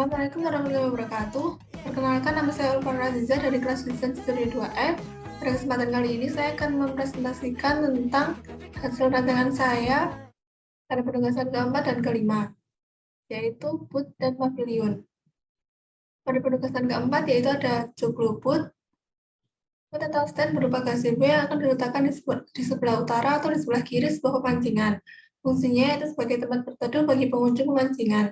Assalamualaikum warahmatullahi wabarakatuh. Perkenalkan, nama saya Ulfa Raziza dari kelas Desain Studio 2F. Pada kesempatan kali ini saya akan mempresentasikan tentang hasil rancangan saya pada penugasan keempat dan kelima, yaitu booth dan pavilion. Pada penugasan keempat yaitu ada joglo booth. Booth atau stand berupa gazebo yang akan diletakkan di sebelah utara atau di sebelah kiri sebuah pemancingan. Fungsinya yaitu sebagai tempat berteduh bagi pengunjung pemancingan.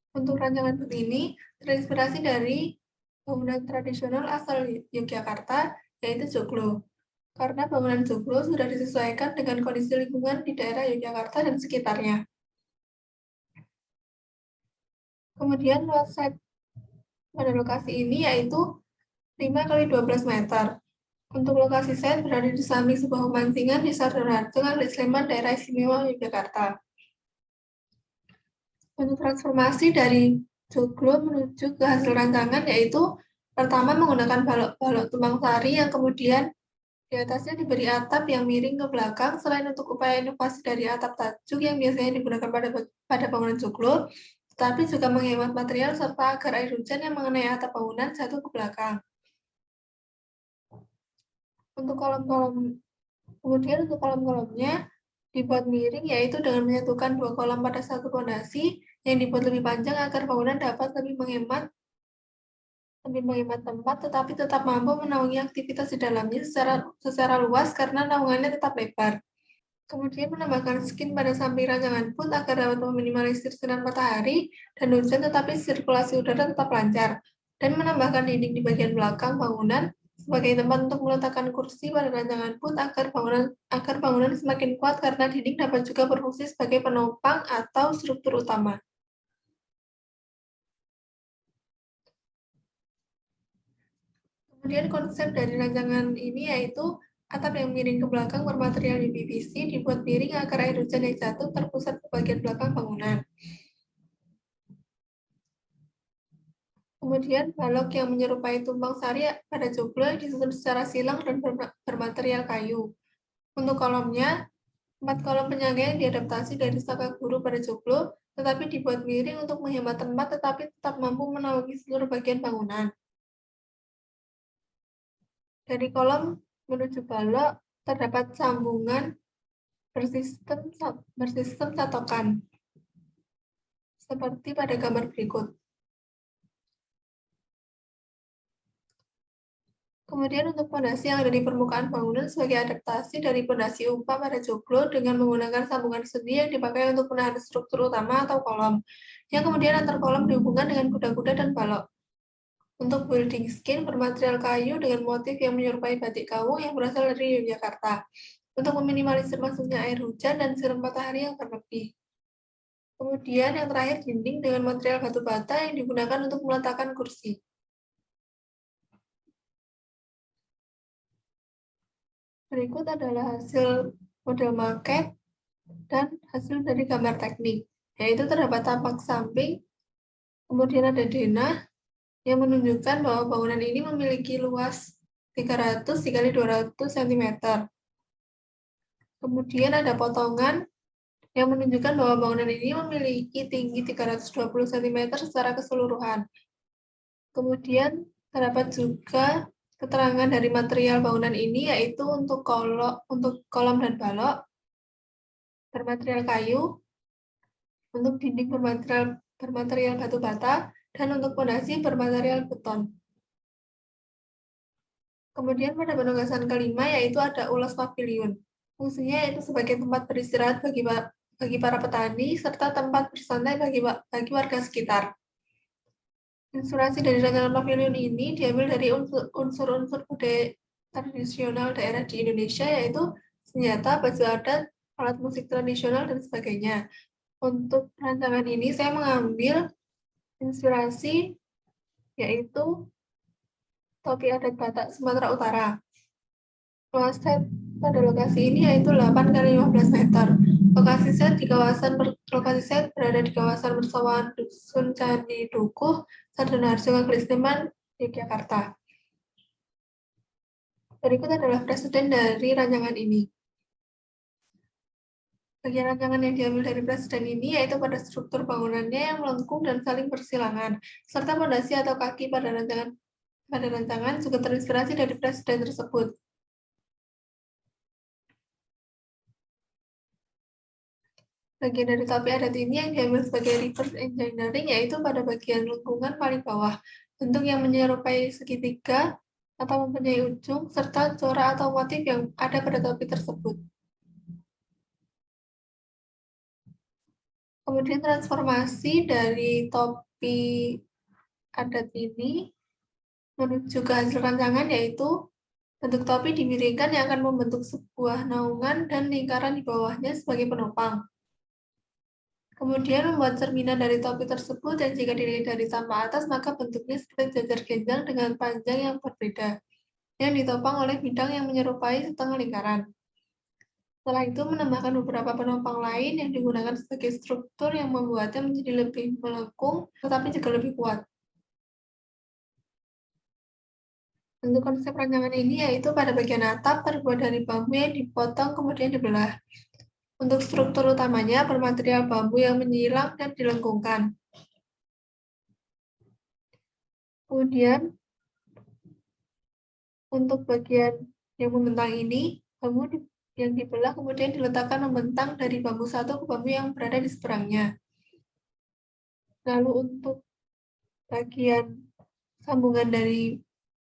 Untuk rancangan booth ini terinspirasi dari bangunan tradisional asal Yogyakarta, yaitu joglo. Karena bangunan joglo sudah disesuaikan dengan kondisi lingkungan di daerah Yogyakarta dan sekitarnya. Kemudian luas site pada lokasi ini yaitu 5x12 meter. Untuk lokasi site berada di samping sebuah pemancingan di Sardoarjo, Sleman, daerah istimewa Yogyakarta. Untuk transformasi dari joglo menuju ke hasil rancangan yaitu pertama menggunakan balok tumpang sari yang kemudian di atasnya diberi atap yang miring ke belakang. Selain untuk upaya inovasi dari atap tajuk yang biasanya digunakan pada bangunan joglo, tetapi juga menghemat material serta agar air hujan yang mengenai atap bangunan jatuh ke belakang. Untuk kolom-kolomnya dibuat miring yaitu dengan menyatukan dua kolom pada satu fondasi yang dibuat lebih panjang agar bangunan dapat lebih menghemat tempat tetapi tetap mampu menaungi aktivitas di dalamnya secara luas karena naungannya tetap lebar. Kemudian menambahkan skin pada samping rancangan booth agar dapat meminimalisir sinar matahari dan hujan tetapi sirkulasi udara tetap lancar, dan menambahkan dinding di bagian belakang bangunan sebagai tempat untuk meletakkan kursi pada rancangan booth agar bangunan semakin kuat karena dinding dapat juga berfungsi sebagai penopang atau struktur utama. Kemudian konsep dari rancangan ini yaitu atap yang miring ke belakang bermaterial UPVC dibuat miring agar air hujan yang jatuh terpusat ke bagian belakang bangunan. Kemudian balok yang menyerupai tumpang sari pada joglo yang disusun secara silang dan bermaterial kayu. Untuk kolomnya, 4 kolom penyangga yang diadaptasi dari saka guru pada joglo, tetapi dibuat miring untuk menghemat tempat tetapi tetap mampu menaungi seluruh bagian bangunan. Dari kolom menuju balok terdapat sambungan bersistem satokan, seperti pada gambar berikut. Kemudian untuk fondasi yang ada di permukaan bangunan sebagai adaptasi dari fondasi umpa pada joglo dengan menggunakan sambungan sendi yang dipakai untuk menahan struktur utama atau kolom, yang kemudian antar kolom dihubungkan dengan kuda-kuda dan balok. Untuk building skin bermaterial kayu dengan motif yang menyerupai batik kawung yang berasal dari Yogyakarta, untuk meminimalisir masuknya air hujan dan sinar matahari yang berlebih. Kemudian yang terakhir dinding dengan material batu bata yang digunakan untuk meletakkan kursi. Berikut adalah hasil model maket dan hasil dari gambar teknik, yaitu terdapat tapak samping, kemudian ada denah yang menunjukkan bahwa bangunan ini memiliki luas 300 x 200 cm. Kemudian ada potongan yang menunjukkan bahwa bangunan ini memiliki tinggi 320 cm secara keseluruhan. Kemudian terdapat juga keterangan dari material bangunan ini yaitu untuk kolom dan balok bermaterial kayu, untuk dinding bermaterial batu bata, dan untuk fondasi bermaterial beton. Kemudian pada penugasan kelima yaitu ada ulas pavilion. Fungsinya yaitu sebagai tempat beristirahat bagi para petani serta tempat bersantai bagi warga sekitar. Inspirasi dari rancangan pavilion ini diambil dari unsur-unsur budaya tradisional daerah di Indonesia yaitu senjata, baju adat, alat musik tradisional, dan sebagainya. Untuk rancangan ini saya mengambil inspirasi yaitu topi adat Batak Sumatera Utara. Luas set pada lokasi ini yaitu 8x15 meter. Lokasi set berada di kawasan persawahan Dusun Candi Dukuh, Sardoarjo, Sleman, Yogyakarta. Berikut adalah presiden dari rancangan ini. Bagian rancangan yang diambil dari presiden ini yaitu pada struktur bangunannya yang melengkung dan saling bersilangan, serta fondasi atau kaki pada rancangan juga terinspirasi dari presiden tersebut. Bagian dari topi adat ini yang diambil sebagai reverse engineering yaitu pada bagian lengkungan paling bawah, bentuk yang menyerupai segitiga atau mempunyai ujung, serta corak atau motif yang ada pada topi tersebut. Kemudian transformasi dari topi adat ini menuju ke hasil rancangan yaitu bentuk topi dimiringkan yang akan membentuk sebuah naungan dan lingkaran di bawahnya sebagai penopang. Kemudian membuat cerminan dari topi tersebut dan jika dilihat dari samping atas maka bentuknya seperti jajar genjang dengan panjang yang berbeda yang ditopang oleh bidang yang menyerupai setengah lingkaran. Setelah itu menambahkan beberapa penopang lain yang digunakan sebagai struktur yang membuatnya menjadi lebih melengkung tetapi juga lebih kuat. Bentuk konsep rancangan ini yaitu pada bagian atap terbuat dari bambu yang dipotong kemudian dibelah. Untuk struktur utamanya bermaterial bambu yang menyilang dan dilengkungkan. Kemudian untuk bagian yang membentang ini, bambu yang dibelah kemudian diletakkan membentang dari bambu satu ke bambu yang berada di seberangnya. Lalu untuk bagian sambungan dari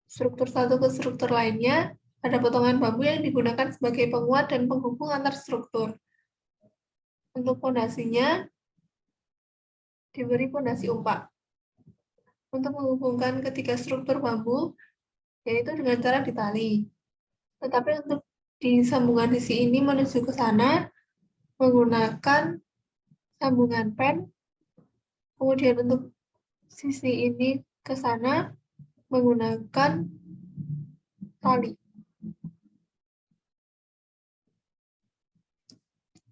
struktur satu ke struktur lainnya, ada potongan bambu yang digunakan sebagai penguat dan penghubung antar struktur. Untuk fondasinya, diberi fondasi umpak. Untuk menghubungkan ketiga struktur bambu, yaitu dengan cara ditali. Tetapi untuk di sambungan sisi ini menuju ke sana, menggunakan sambungan pen. Kemudian untuk sisi ini ke sana, menggunakan tali.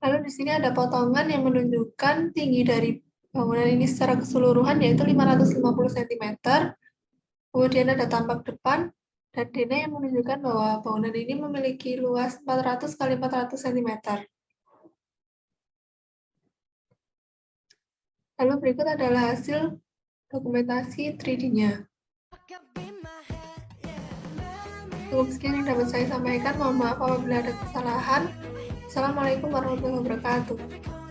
Lalu di sini ada potongan yang menunjukkan tinggi dari bangunan ini secara keseluruhan yaitu 550 cm. Kemudian ada tampak depan dan dena yang menunjukkan bahwa bangunan ini memiliki luas 400 x 400 cm. Lalu berikut adalah hasil dokumentasi 3D-nya. Cukup sekian yang dapat saya sampaikan. Mohon maaf apabila ada kesalahan. Assalamualaikum warahmatullahi wabarakatuh.